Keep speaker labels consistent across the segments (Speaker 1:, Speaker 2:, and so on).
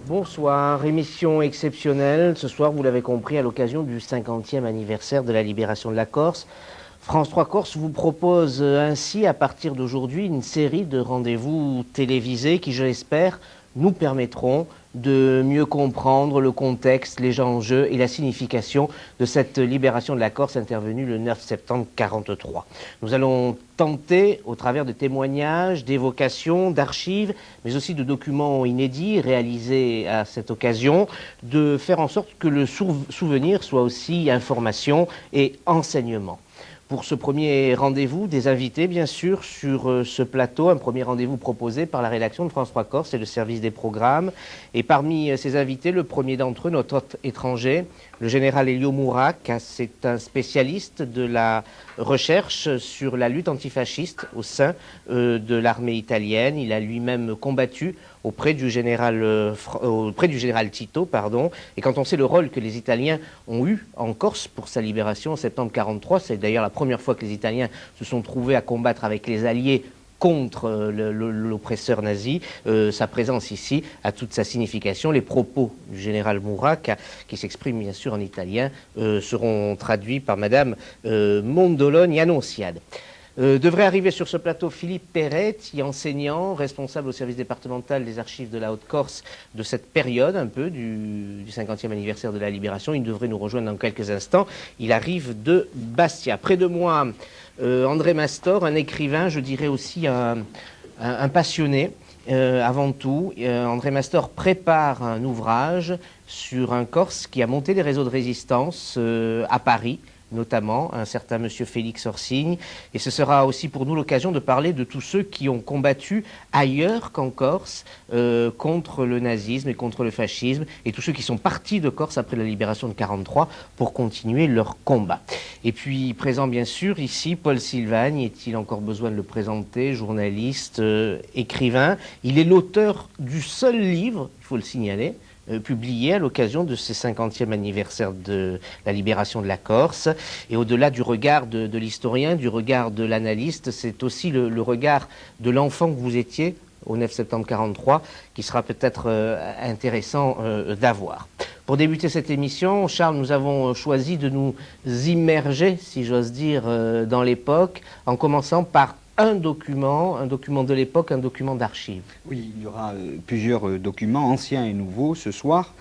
Speaker 1: Bonsoir, émission exceptionnelle. Ce soir, vous l'avez compris, à l'occasion du 50e anniversaire de la libération de la Corse. France 3 Corse vous propose ainsi, à partir d'aujourd'hui, une série de rendez-vous télévisés qui, je l'espère, nous permettront de mieux comprendre le contexte, les enjeux et la signification de cette libération de la Corse intervenue le 9 septembre 1943. Nous allons tenter, au travers de témoignages, d'évocations, d'archives, mais aussi de documents inédits réalisés à cette occasion, de faire en sorte que le souvenir soit aussi information et enseignement. Pour ce premier rendez-vous, des invités, bien sûr, sur ce plateau. Un premier rendez-vous proposé par la rédaction de France 3 Corse et le service des programmes. Et parmi ces invités, le premier d'entre eux, notre hôte étranger, le général Elio Mourac. C'est un spécialiste de la recherche sur la lutte antifasciste au sein de l'armée italienne. Il a lui-même combattu auprès du général Tito, Et quand on sait le rôle que les Italiens ont eu en Corse pour sa libération en septembre 1943, c'est d'ailleurs la première fois que les Italiens se sont trouvés à combattre avec les Alliés contre l'oppresseur nazi, sa présence ici a toute sa signification. Les propos du général Mourac, qui s'exprime bien sûr en italien, seront traduits par Madame Mondolone Annunziade. Devrait arriver sur ce plateau Philippe Peretti, enseignant, responsable au service départemental des archives de la Haute-Corse de cette période un peu du 50e anniversaire de la Libération. Il devrait nous rejoindre dans quelques instants. Il arrive de Bastia. Près de moi, André Mastor, un écrivain, je dirais aussi un passionné. Avant tout, André Mastor prépare un ouvrage sur un Corse qui a monté des réseaux de résistance à Paris, notamment un certain monsieur Félix Orsigne. Et ce sera aussi pour nous l'occasion de parler de tous ceux qui ont combattu ailleurs qu'en Corse contre le nazisme et contre le fascisme, et tous ceux qui sont partis de Corse après la libération de 1943 pour continuer leur combat. Et puis présent bien sûr ici Paul Silvagne, est-il encore besoin de le présenter, journaliste, écrivain. Il est l'auteur du seul livre, il faut le signaler, publié à l'occasion de ce 50e anniversaire de la libération de la Corse. Et au-delà du regard de l'historien, du regard de l'analyste, c'est aussi le regard de l'enfant que vous étiez au 9 septembre 1943 qui sera peut-être intéressant d'avoir. Pour débuter cette émission, Charles, nous avons choisi de nous immerger, si j'ose dire, dans l'époque, en commençant par un document de l'époque, un document d'archives.
Speaker 2: Oui, il y aura plusieurs documents, anciens et nouveaux, ce soir,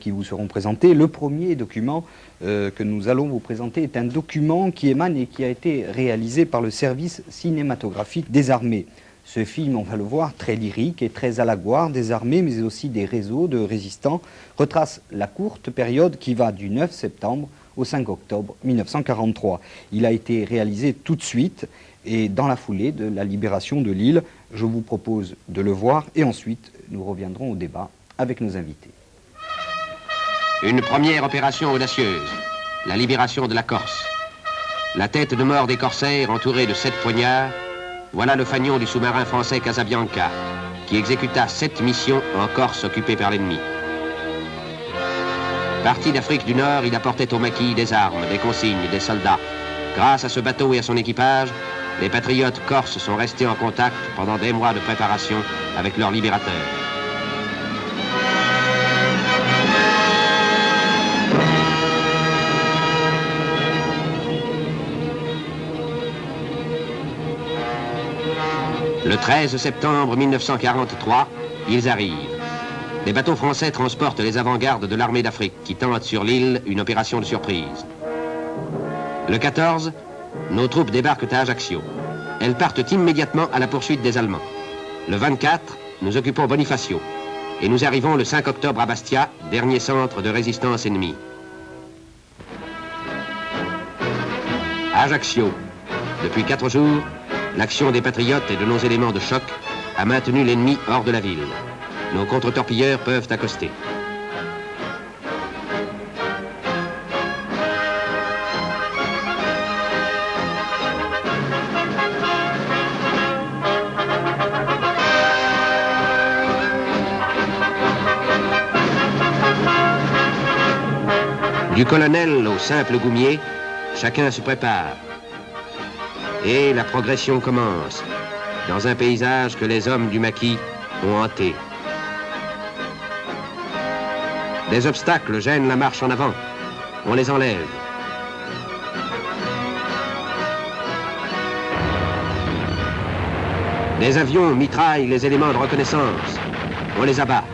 Speaker 2: qui vous seront présentés. Le premier document que nous allons vous présenter est un document qui émane et qui a été réalisé par le service cinématographique des armées. Ce film, on va le voir, très lyrique et très à la gloire des armées, mais aussi des réseaux de résistants, retrace la courte période qui va du 9 septembre au 5 octobre 1943. Il a été réalisé tout de suite. Et dans la foulée de la libération de l'île, je vous propose de le voir et ensuite nous reviendrons au débat avec nos invités.
Speaker 3: Une première opération audacieuse, la libération de la Corse. La tête de mort des corsaires entourée de 7 poignards, voilà le fanion du sous-marin français Casabianca, qui exécuta 7 missions en Corse occupée par l'ennemi. Parti d'Afrique du Nord, il apportait au maquis des armes, des consignes, des soldats. Grâce à ce bateau et à son équipage, les patriotes corses sont restés en contact pendant des mois de préparation avec leur libérateur. Le 13 septembre 1943, ils arrivent. Des bateaux français transportent les avant-gardes de l'armée d'Afrique qui tentent sur l'île une opération de surprise. Le 14, nos troupes débarquent à Ajaccio. Elles partent immédiatement à la poursuite des Allemands. Le 24, nous occupons Bonifacio. Et nous arrivons le 5 octobre à Bastia, dernier centre de résistance ennemie. Ajaccio. Depuis 4 jours, l'action des patriotes et de nos éléments de choc a maintenu l'ennemi hors de la ville. Nos contre-torpilleurs peuvent accoster. Du colonel au simple goumier, chacun se prépare. Et la progression commence, dans un paysage que les hommes du maquis ont hanté. Des obstacles gênent la marche en avant. On les enlève. Des avions mitraillent les éléments de reconnaissance. On les abat.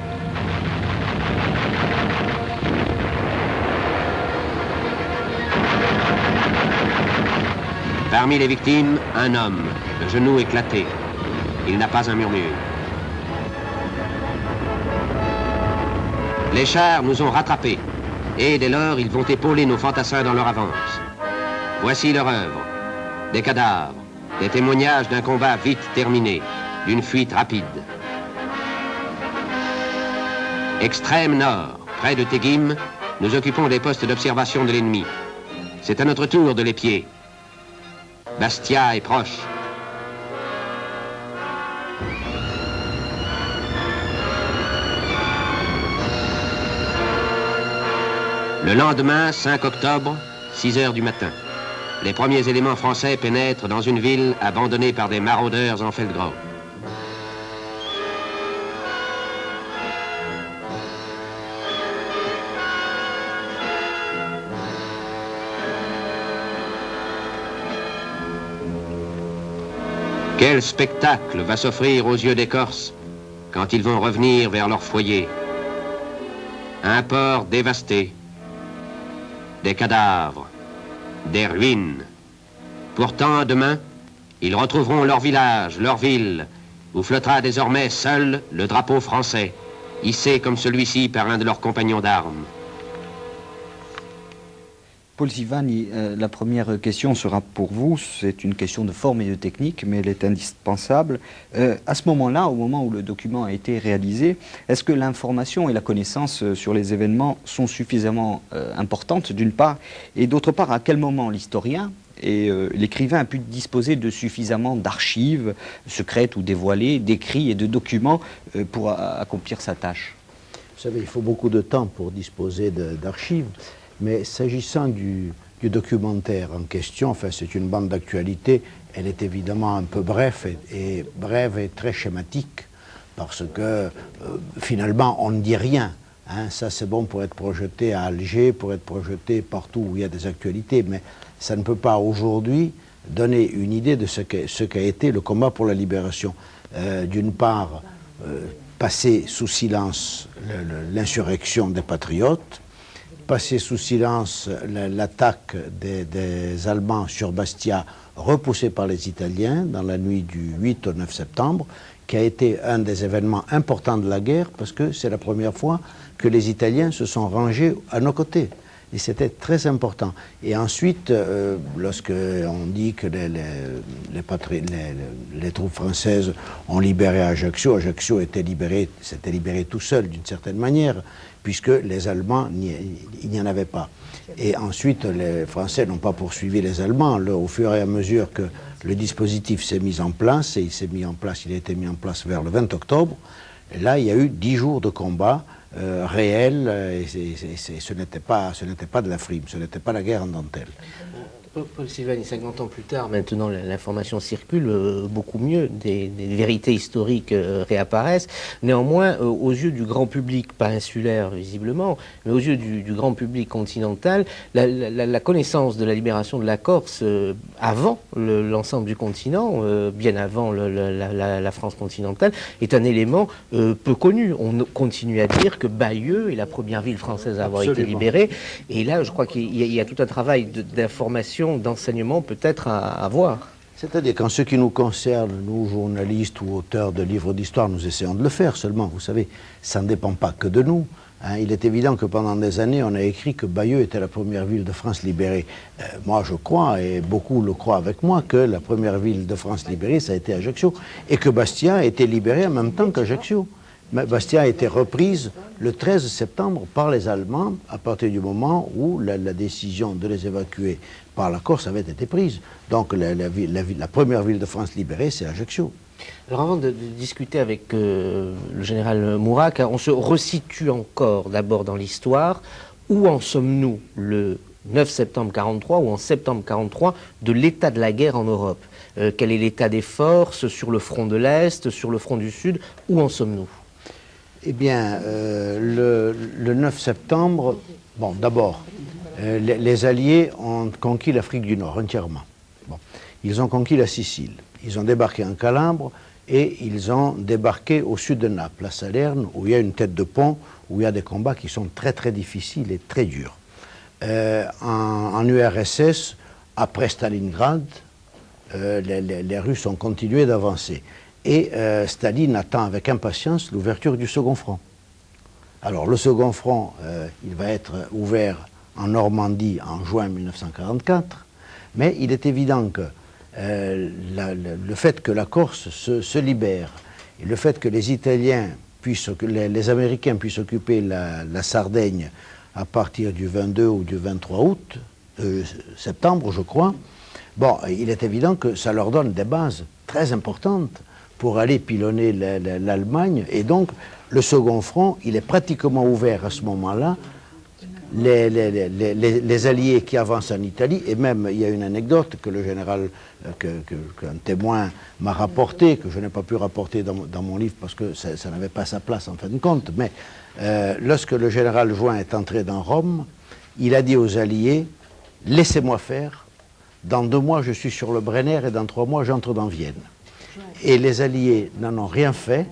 Speaker 3: Parmi les victimes, un homme, le genou éclaté. Il n'a pas un murmure. Les chars nous ont rattrapés. Et dès lors, ils vont épauler nos fantassins dans leur avance. Voici leur œuvre. Des cadavres. Des témoignages d'un combat vite terminé. D'une fuite rapide. Extrême nord, près de Teguim, nous occupons des postes d'observation de l'ennemi. C'est à notre tour de l'épier. Bastia est proche. Le lendemain, 5 octobre, 6 heures du matin, les premiers éléments français pénètrent dans une ville abandonnée par des maraudeurs en Feldgrau. Quel spectacle va s'offrir aux yeux des Corses quand ils vont revenir vers leur foyer? Un port dévasté, des cadavres, des ruines. Pourtant, demain, ils retrouveront leur village, leur ville, où flottera désormais seul le drapeau français, hissé comme celui-ci par un de leurs compagnons d'armes.
Speaker 2: Paul Silvani, la première question sera pour vous. C'est une question de forme et de technique, mais elle est indispensable. À ce moment-là, au moment où le document a été réalisé, est-ce que l'information et la connaissance sur les événements sont suffisamment importantes, d'une part, et d'autre part, à quel moment l'historien et l'écrivain a pu disposer de suffisamment d'archives secrètes ou dévoilées, d'écrits et de documents pour accomplir sa tâche?
Speaker 4: Vous savez, il faut beaucoup de temps pour disposer d'archives. Mais s'agissant du documentaire en question, enfin c'est une bande d'actualité, elle est évidemment un peu brève et très schématique, parce que finalement on ne dit rien. Hein, ça c'est bon pour être projeté à Alger, pour être projeté partout où il y a des actualités, mais ça ne peut pas aujourd'hui donner une idée de ce qu'a été le combat pour la libération. D'une part, passer sous silence l'insurrection des patriotes, passer sous silence l'attaque des Allemands sur Bastia, repoussée par les Italiens dans la nuit du 8 au 9 septembre, qui a été un des événements importants de la guerre, parce que c'est la première fois que les Italiens se sont rangés à nos côtés. Et c'était très important. Et ensuite, lorsqu'on dit que les troupes françaises ont libéré Ajaccio, Ajaccio s'était libéré tout seul d'une certaine manière, puisque les Allemands, il n'y en avait pas. Et ensuite, les Français n'ont pas poursuivi les Allemands. Au fur et à mesure que le dispositif s'est mis en place, et il a été mis en place vers le 20 octobre, et là, il y a eu 10 jours de combat réels, et ce n'était pas de la frime, ce n'était pas la guerre en dentelle.
Speaker 1: Paul Silvani, 50 ans plus tard, maintenant l'information circule beaucoup mieux, des vérités historiques réapparaissent. Néanmoins, aux yeux du grand public, pas insulaire visiblement, mais aux yeux du grand public continental, la connaissance de la libération de la Corse avant l'ensemble du continent, bien avant la France continentale, est un élément peu connu. On continue à dire que Bayeux est la première ville française à avoir été libérée, et là je crois qu'il y a tout un travail d'information, d'enseignement peut-être à voir.
Speaker 4: C'est-à-dire qu'en ce qui nous concerne, nous journalistes ou auteurs de livres d'histoire, nous essayons de le faire seulement. Vous savez, ça ne dépend pas que de nous. Hein. Il est évident que pendant des années, on a écrit que Bayeux était la première ville de France libérée. Moi, je crois, et beaucoup le croient avec moi, que la première ville de France libérée, ça a été Ajaccio, et que Bastia a été libérée en même temps qu'Ajaccio. Bastia a été reprise le 13 septembre par les Allemands à partir du moment où la décision de les évacuer par la Corse avait été prise. Donc la première ville de France libérée, c'est Ajaccio.
Speaker 1: Alors avant de discuter avec le général Mourac, on se resitue encore d'abord dans l'histoire. Où en sommes-nous le 9 septembre 1943 ou en septembre 1943 de l'état de la guerre en Europe? Quel est l'état des forces sur le front de l'Est, sur le front du Sud? Où en sommes-nous?
Speaker 4: Eh bien, le 9 septembre, bon, d'abord, les Alliés ont conquis l'Afrique du Nord entièrement. Bon. Ils ont conquis la Sicile, ils ont débarqué en Calabre et ils ont débarqué au sud de Naples, à Salerne, où il y a une tête de pont, où il y a des combats qui sont très très difficiles et très durs. En URSS, après Stalingrad, les Russes ont continué d'avancer. Et Staline attend avec impatience l'ouverture du second front. Alors le second front, il va être ouvert en Normandie en juin 1944, mais il est évident que le fait que la Corse se libère et le fait que les Italiens les Américains puissent occuper la Sardaigne à partir du 22 ou du 23 septembre, je crois, bon, il est évident que ça leur donne des bases très importantes pour aller pilonner l'Allemagne. Et donc, le second front, il est pratiquement ouvert à ce moment-là. Les Alliés qui avancent en Italie, et même, il y a une anecdote que le général, qu'un témoin m'a rapporté, que je n'ai pas pu rapporter dans mon livre parce que ça n'avait pas sa place en fin de compte, mais lorsque le général Juin est entré dans Rome, il a dit aux Alliés, laissez-moi faire, dans 2 mois je suis sur le Brenner et dans 3 mois j'entre dans Vienne. Et les Alliés n'en ont rien fait,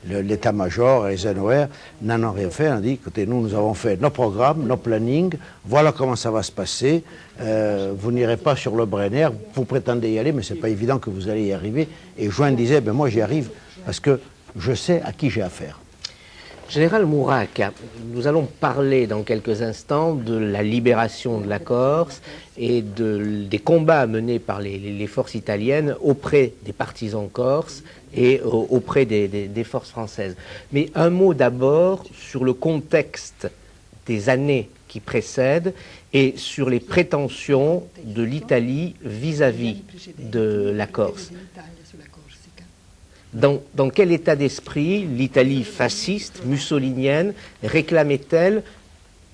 Speaker 4: l'état-major et les NOR n'en ont rien fait. On a dit, écoutez, nous avons fait nos programmes, nos plannings, voilà comment ça va se passer, vous n'irez pas sur le Brenner, vous prétendez y aller, mais ce n'est pas évident que vous allez y arriver. Et Juin disait, ben moi j'y arrive parce que je sais à qui j'ai affaire.
Speaker 1: Général Mourac, nous allons parler dans quelques instants de la libération de la Corse et des combats menés par les forces italiennes auprès des partisans corses et auprès des forces françaises. Mais un mot d'abord sur le contexte des années qui précèdent et sur les prétentions de l'Italie vis-à-vis de la Corse. Dans quel état d'esprit l'Italie fasciste, mussolinienne, réclamait-elle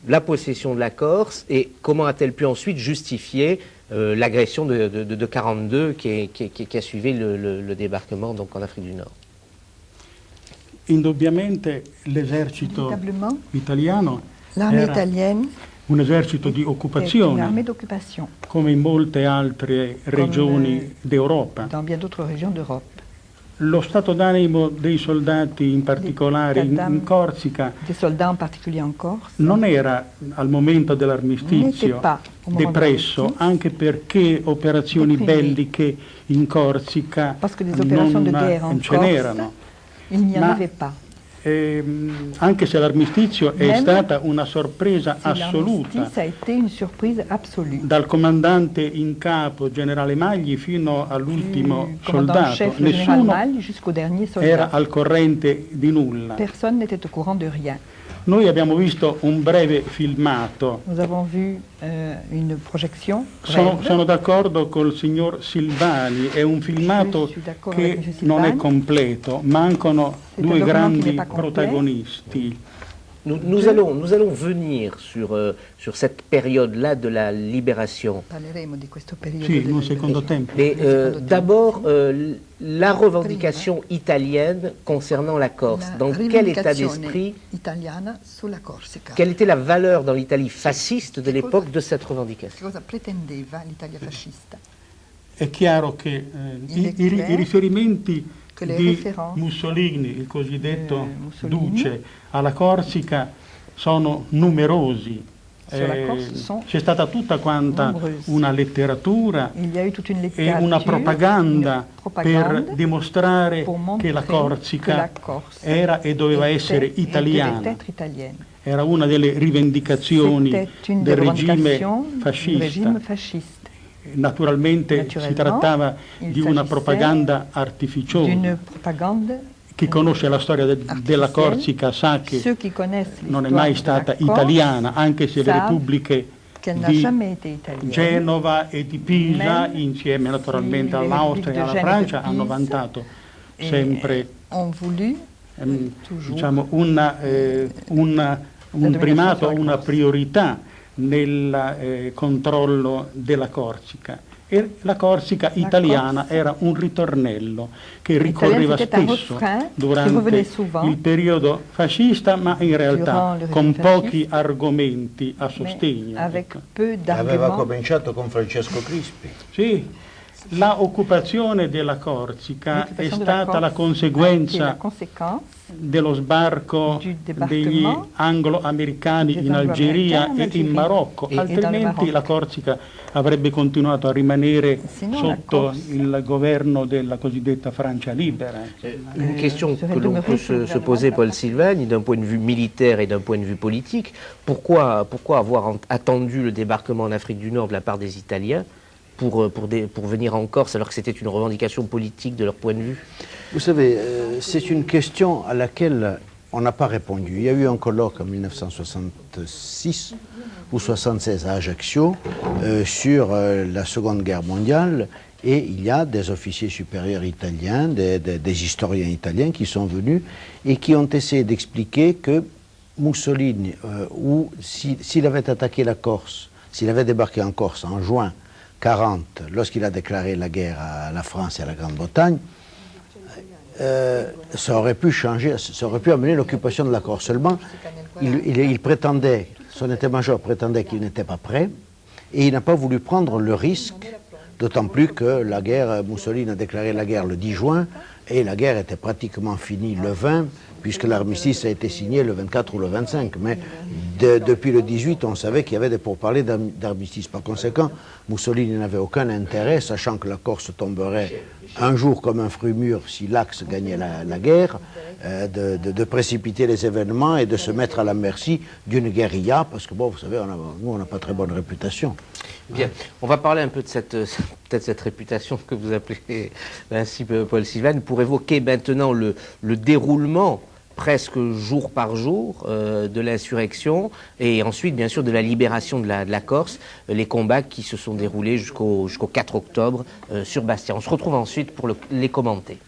Speaker 1: la possession de la Corse et comment a-t-elle pu ensuite justifier l'agression de 1942 qui a suivi le débarquement donc, en Afrique du Nord?
Speaker 5: Indubbiamente l'esercito italiano
Speaker 6: l'armée italienne
Speaker 5: un esercito di occupazione,
Speaker 6: un'armée d'occupation,
Speaker 5: come in molte altre regioni d'Europa.
Speaker 6: Dans bien d'autres régions d'Europe.
Speaker 5: Lo stato d'animo dei soldati, in particolare in Corsica,
Speaker 6: des soldats en particulier en Corse,
Speaker 5: non era al momento dell'armistizio depresso, anche perché operazioni belliche in Corsica non ce n'erano.
Speaker 6: Il n'y en avait pas.
Speaker 5: Anche se l'armistizio è stata una sorpresa assoluta, dal comandante in capo, generale Magli, fino all'ultimo soldato, nessuno era al corrente di nulla.
Speaker 6: Personne n'était au courant de rien.
Speaker 5: Noi abbiamo visto un breve filmato.
Speaker 6: Nous avons vu une projection.
Speaker 5: Sono d'accordo col signor Silvani, è un filmato che non è completo, mancano 2 grandi protagonisti.
Speaker 1: Nous allons venir sur cette période-là de la libération.
Speaker 5: Sì, in un secondo tempo.
Speaker 1: Mais d'abord, la revendication italienne concernant la Corse. Dans quel état d'esprit, quelle était la valeur dans l'Italie fasciste de l'époque de cette revendication?
Speaker 5: È chiaro che i riferimenti di Mussolini, il cosiddetto Duce, alla Corsica sono numerosi. C'è stata tutta quanta una letteratura e una propaganda per dimostrare che la Corsica era e doveva essere italiana. Era una delle rivendicazioni del regime fascista. Naturalmente si trattava di una propaganda artificiosa. Chi conosce la storia della Corsica sa che non è mai stata italiana, anche se le repubbliche di Genova e di Pisa, insieme naturalmente all'Austria e alla Francia, hanno vantato sempre diciamo, un primato, una priorità nel controllo della Corsica. e la Corsica italiana era un ritornello che ricorreva spesso durante il periodo fascista, ma in realtà con pochi argomenti a sostegno.
Speaker 4: Aveva cominciato con Francesco Crispi.
Speaker 5: Sì, l'occupazione della Corsica è stata la conseguenza dello sbarco degli anglo-americani in Algeria e in Marocco, altrimenti la Corsica avrebbe continuato a rimanere sotto il governo della cosiddetta Francia libera.
Speaker 1: Une question que l'on peut se poser, Paul Silvagni, d'un point de vue militaire et d'un point de vue politique, pourquoi avoir attendu le débarquement en Afrique du Nord de la part des Italiens pour venir en Corse, alors que c'était une revendication politique de leur point de vue?
Speaker 4: Vous savez, c'est une question à laquelle on n'a pas répondu. Il y a eu un colloque en 1966 ou 1976 à Ajaccio sur la Seconde Guerre mondiale, et il y a des officiers supérieurs italiens, des historiens italiens qui sont venus et qui ont essayé d'expliquer que Mussolini, s'il avait attaqué la Corse, s'il avait débarqué en Corse en juin 1940, lorsqu'il a déclaré la guerre à la France et à la Grande-Bretagne, ça aurait pu changer, ça aurait pu amener l'occupation de la Corse. Seulement, il prétendait, son état-major prétendait qu'il n'était pas prêt, et il n'a pas voulu prendre le risque, d'autant plus que la guerre, Mussolini a déclaré la guerre le 10 juin, et la guerre était pratiquement finie le 20, puisque l'armistice a été signé le 24 ou le 25. Mais depuis le 18, on savait qu'il y avait des pourparlers d'armistice. Par conséquent, Mussolini n'avait aucun intérêt, sachant que la Corse tomberait un jour comme un fruit mûr si l'Axe gagnait la guerre, de précipiter les événements et de se mettre à la merci d'une guérilla, parce que, bon, vous savez, nous, on n'a pas très bonne réputation.
Speaker 1: Bien, on va parler un peu de peut-être cette réputation que vous appelez ainsi, Paul Silvagni, pour évoquer maintenant le déroulement presque jour par jour de l'insurrection, et ensuite bien sûr de la libération de la Corse, les combats qui se sont déroulés jusqu'au 4 octobre sur Bastia. On se retrouve ensuite pour les commenter.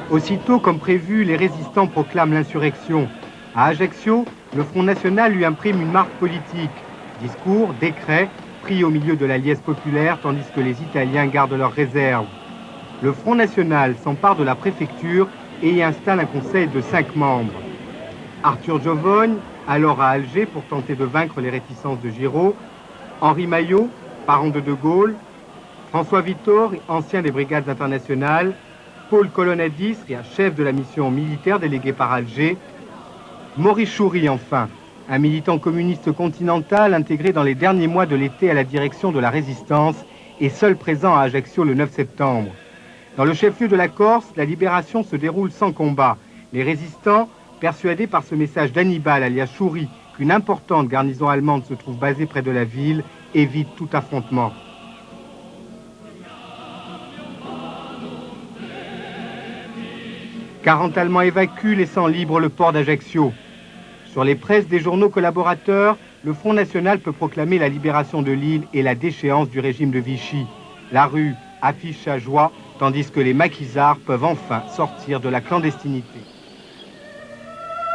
Speaker 7: Aussitôt, comme prévu, les résistants proclament l'insurrection. À Ajaccio, le Front National lui imprime une marque politique. Discours, décrets, pris au milieu de la liesse populaire, tandis que les Italiens gardent leurs réserves. Le Front National s'empare de la préfecture et y installe un conseil de 5 membres. Arthur Giovogne, alors à Alger pour tenter de vaincre les réticences de Giraud, Henri Maillot, parent de De Gaulle, François Vittor, ancien des brigades internationales, Paul Colonnadis, chef de la mission militaire déléguée par Alger, Maurice Choury enfin, un militant communiste continental intégré dans les derniers mois de l'été à la direction de la résistance et seul présent à Ajaccio le 9 septembre. Dans le chef-lieu de la Corse, la libération se déroule sans combat. Les résistants, persuadés par ce message d'Hannibal alias Choury qu'une importante garnison allemande se trouve basée près de la ville, évitent tout affrontement. 40 Allemands évacuent, laissant libre le port d'Ajaccio. Sur les presses des journaux collaborateurs, le Front National peut proclamer la libération de l'île et la déchéance du régime de Vichy. La rue affiche sa joie, tandis que les maquisards peuvent enfin sortir de la clandestinité.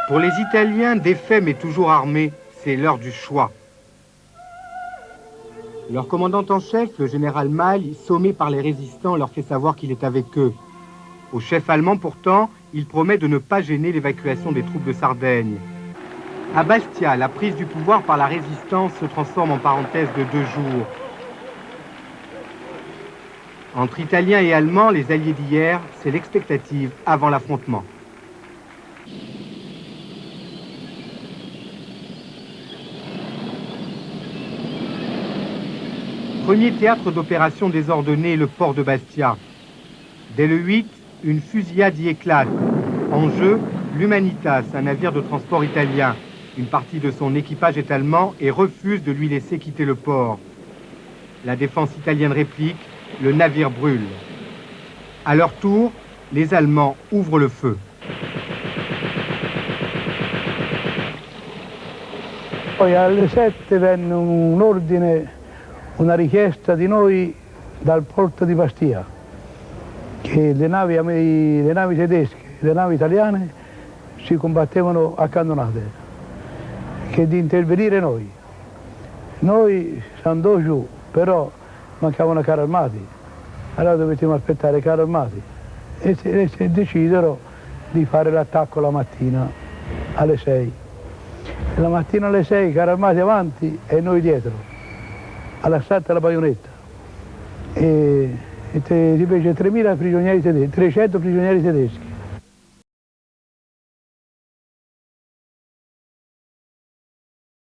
Speaker 7: Pour les Italiens, défaits mais toujours armés, c'est l'heure du choix. Leur commandant en chef, le général Maille, sommé par les résistants, leur fait savoir qu'il est avec eux. Au chef allemand, pourtant, il promet de ne pas gêner l'évacuation des troupes de Sardaigne. À Bastia, la prise du pouvoir par la résistance se transforme en parenthèse de 2 jours. Entre Italiens et Allemands, les alliés d'hier, c'est l'expectative avant l'affrontement. Premier théâtre d'opération désordonnée, le port de Bastia. Dès le 8, une fusillade y éclate. En jeu, l'Humanitas, un navire de transport italien. Une partie de son équipage est allemand et refuse de lui laisser quitter le port. La défense italienne réplique, le navire brûle. À leur tour, les Allemands ouvrent le feu.
Speaker 8: Poi alle 7 venne un ordine, una richiesta di noi dal porto di Bastia, che le navi tedesche e le navi italiane si combattevano accannonate, che di intervenire noi. Noi si andò giù, però mancavano carri armati, allora dovevamo aspettare i carri armati e decisero di fare l'attacco la mattina alle 6. E la mattina alle 6 i carri armati avanti e noi dietro, all'assalto alla baionetta. E si fece 300 prigionieri tedeschi.